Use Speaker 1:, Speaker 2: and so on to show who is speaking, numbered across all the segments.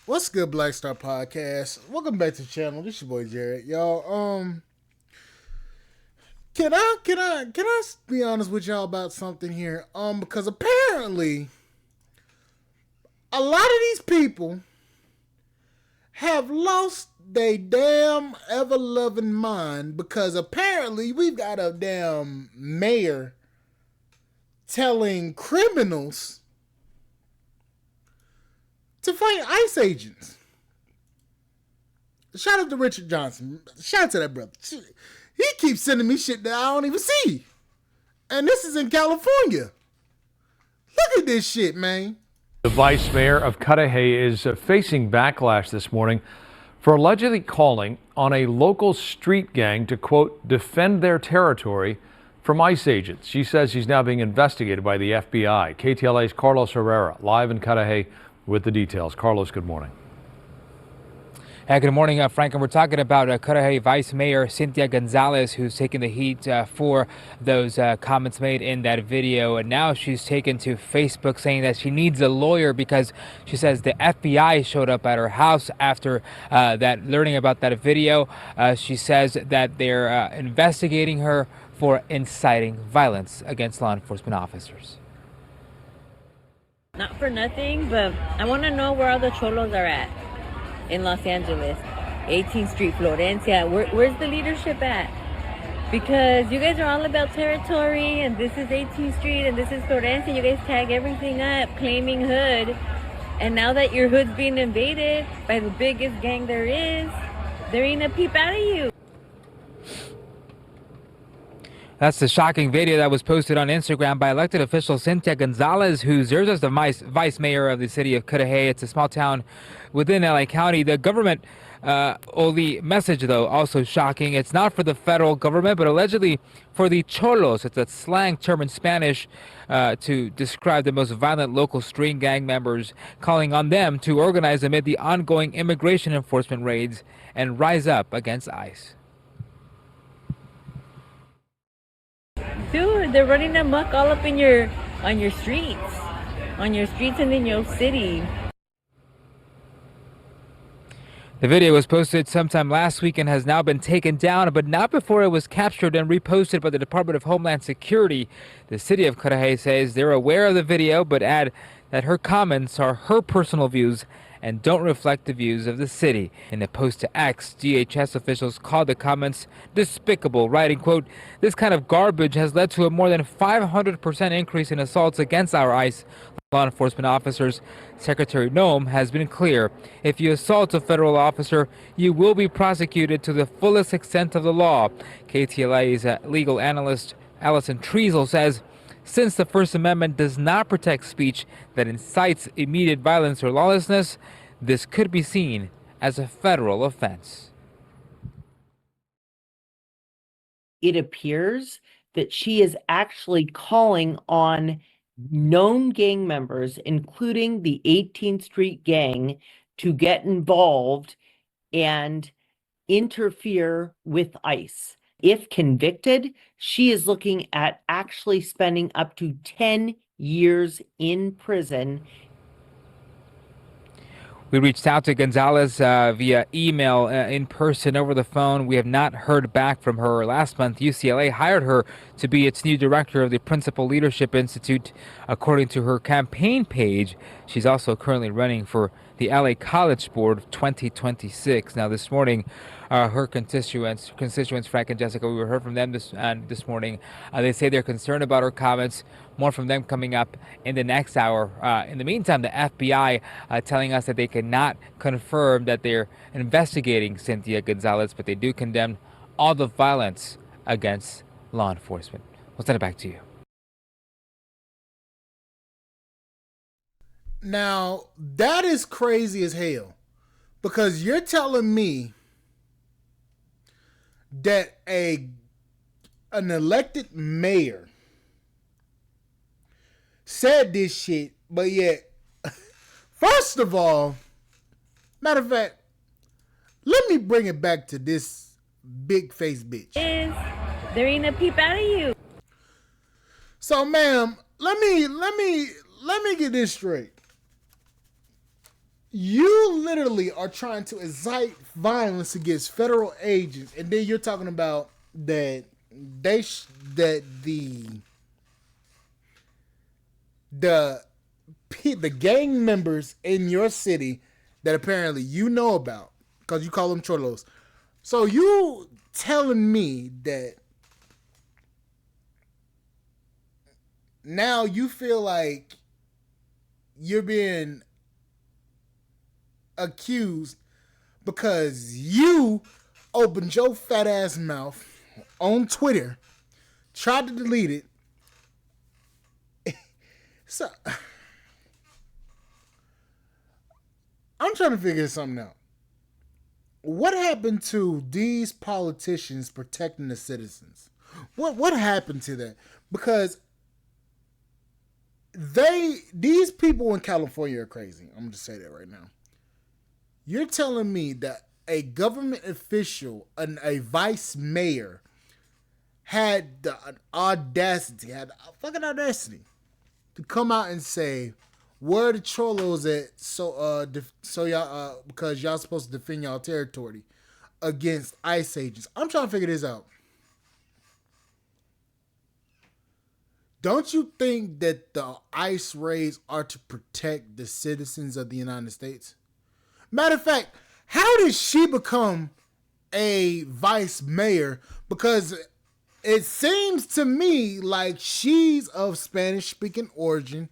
Speaker 1: What's good, Black Star Podcast? Welcome back to the channel. This your boy Jared, y'all. Can I be honest with y'all about something here? Because apparently a lot of these people have lost their damn ever loving mind because apparently we've got a damn mayor telling criminals to fight ICE agents. Shout out to Richard Johnson. Shout out to that brother. He keeps sending me shit that I don't even see. And this is in California. Look at this shit, man.
Speaker 2: The vice mayor of Cudahy is facing backlash this morning for allegedly calling on a local street gang to, quote, defend their territory from ICE agents. She says she's now being investigated by the FBI. KTLA's Carlos Herrera live in Cudahy with the details. Carlos, good morning.
Speaker 3: Good morning, Frank. And we're talking about Cudahy Vice Mayor Cynthia Gonzalez, who's taken the heat for those comments made in that video. And now she's taken to Facebook saying that she needs a lawyer because she says the FBI showed up at her house after learning about that video. She says that they're investigating her for inciting violence against law enforcement officers.
Speaker 4: Not for nothing, but I want to know where all the cholos are at in Los Angeles. 18th Street, Florencia. Where's the leadership at? Because you guys are all about territory, and this is 18th Street, and this is Florencia. You guys tag everything up, claiming hood. And now that your hood's being invaded by the biggest gang there is, there ain't a peep out of you.
Speaker 3: That's the shocking video that was posted on Instagram by elected official Cynthia Gonzalez, who serves as the vice mayor of the city of Cudahy. It's a small town within LA County. The government, the message, though, also shocking. It's not for the federal government, but allegedly for the cholos. It's a slang term in Spanish to describe the most violent local street gang members, calling on them to organize amid the ongoing immigration enforcement raids and rise up against ICE.
Speaker 4: Dude, they're running amok all up in your streets and in your city.
Speaker 3: The video was posted sometime last week and has now been taken down, but not before it was captured and reposted by the Department of Homeland Security. The city of Cudahy says they're aware of the video, but add that her comments are her personal views and don't reflect the views of the city. In a post to X, DHS officials called the comments despicable, writing, quote, "This kind of garbage has led to a more than 500% increase in assaults against our ICE law enforcement officers. Secretary Noem has been clear. If you assault a federal officer, you will be prosecuted to the fullest extent of the law." KTLA's legal analyst Allison Treasel says, since the First Amendment does not protect speech that incites immediate violence or lawlessness, this could be seen as a federal offense.
Speaker 5: It appears that she is actually calling on known gang members, including the 18th Street gang, to get involved and interfere with ICE. If convicted, she is looking at actually spending up to 10 years in prison.
Speaker 3: We reached out to Gonzalez via email, in person, over the phone. We have not heard back from her. Last month, UCLA hired her to be its new director of the Principal Leadership Institute, according to her campaign page. She's also currently running for the LA College Board of 2026. Now, this morning, her constituents, Frank and Jessica, we heard from them this morning. They say they're concerned about her comments. More from them coming up in the next hour. In the meantime, the FBI telling us that they cannot confirm that they're investigating Cynthia Gonzalez, but they do condemn all the violence against law enforcement. We'll send it back to you.
Speaker 1: Now, that is crazy as hell. Because you're telling me that an elected mayor said this shit, but yet, first of all, matter of fact, let me bring it back to this big face bitch.
Speaker 4: There ain't a peep out of you.
Speaker 1: So, ma'am, let me get this straight. You literally are trying to incite violence against federal agents, and then you're talking about that that the the gang members in your city that apparently you know about because you call them cholos. So you telling me that now you feel like you're being accused because you opened your fat ass mouth on Twitter, tried to delete it. So I'm trying to figure something out. What happened to these politicians protecting the citizens? What happened to that? Because these people in California are crazy. I'm gonna just say that right now. You're telling me that a government official, a vice mayor, had the audacity, to come out and say, "Where are the cholos at?" So y'all, because y'all supposed to defend y'all territory against ICE agents. I'm trying to figure this out. Don't you think that the ICE raids are to protect the citizens of the United States? Matter of fact, how did she become a vice mayor? Because it seems to me like she's of Spanish speaking origin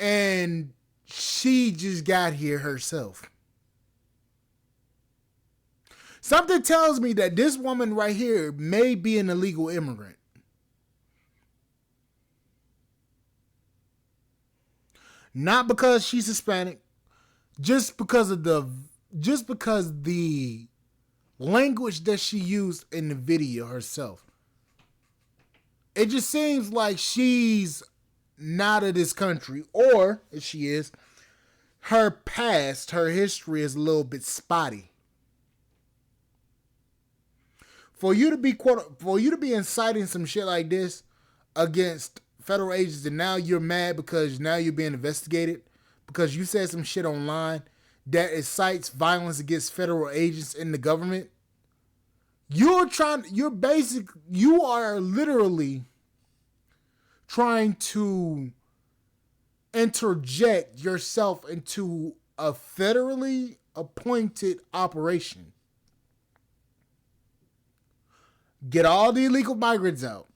Speaker 1: and she just got here herself. Something tells me that this woman right here may be an illegal immigrant. Not because she's Hispanic, just because the language that she used in the video herself. It just seems like she's not of this country, or if she is, her past, her history is a little bit spotty. For you to be inciting some shit like this against federal agents, and now you're mad because now you're being investigated because you said some shit online that incites violence against federal agents in the government. You are literally trying to interject yourself into a federally appointed operation. Get all the illegal migrants out.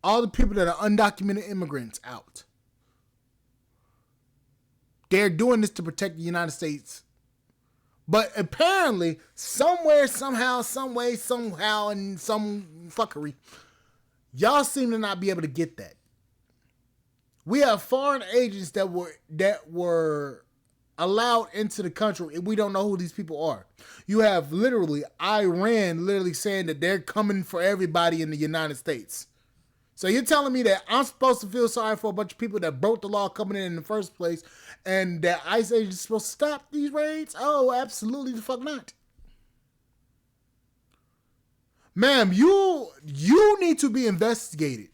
Speaker 1: All the people that are undocumented immigrants out. They're doing this to protect the United States. But apparently, somewhere, somehow, some way, somehow, in some fuckery, y'all seem to not be able to get that. We have foreign agents that were allowed into the country, and we don't know who these people are. You have literally Iran literally saying that they're coming for everybody in the United States. So you're telling me that I'm supposed to feel sorry for a bunch of people that broke the law coming in the first place, and that ICE agents are supposed to stop these raids? Oh, absolutely the fuck not. Ma'am, you need to be investigated.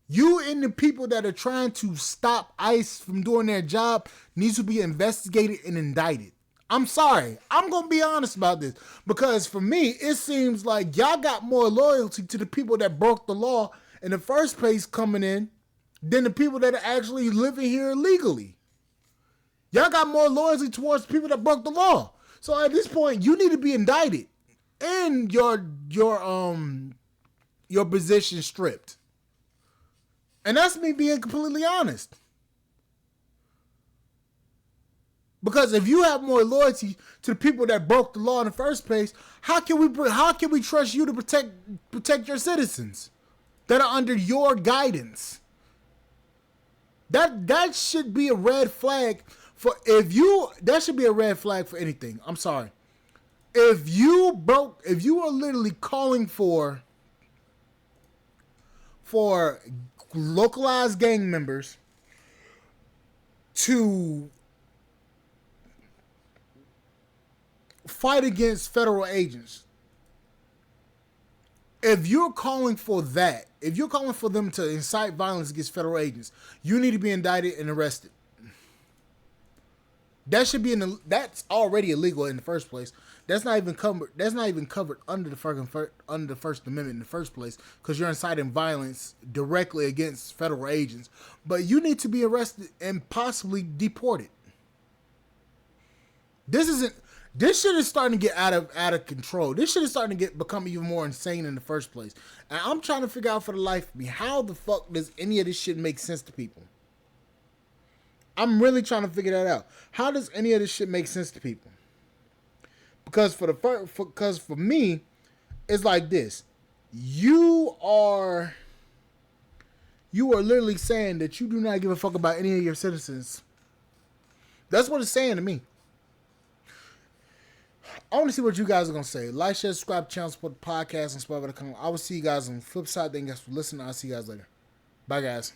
Speaker 1: You and the people that are trying to stop ICE from doing their job needs to be investigated and indicted. I'm sorry. I'm going to be honest about this. Because for me, it seems like y'all got more loyalty to the people that broke the law in the first place coming in than the people that are actually living here illegally. Y'all got more loyalty towards the people that broke the law. So at this point, you need to be indicted and your position stripped. And that's me being completely honest. Because if you have more loyalty to the people that broke the law in the first place, how can we trust you to protect your citizens that are under your guidance? That should be a red flag that should be a red flag for anything. I'm sorry. If you are literally calling for localized gang members to fight against federal agents, if you're calling for that, if you're calling for them to incite violence against federal agents, you need to be indicted and arrested. That should be that's already illegal in the first place. That's not even covered. That's not even covered under the under the First Amendment in the first place, because you're inciting violence directly against federal agents. But you need to be arrested and possibly deported. This isn't. This shit is starting to get out of control. This shit is starting to become even more insane in the first place. And I'm trying to figure out for the life of me, how the fuck does any of this shit make sense to people? I'm really trying to figure that out. How does any of this shit make sense to people? Because for me, it's like this. You are literally saying that you do not give a fuck about any of your citizens. That's what it's saying to me. I want to see what you guys are going to say. Like, share, subscribe, channel, support the podcast, and Spotify.com. I will see you guys on the flip side. Thank you guys for listening. I'll see you guys later. Bye, guys.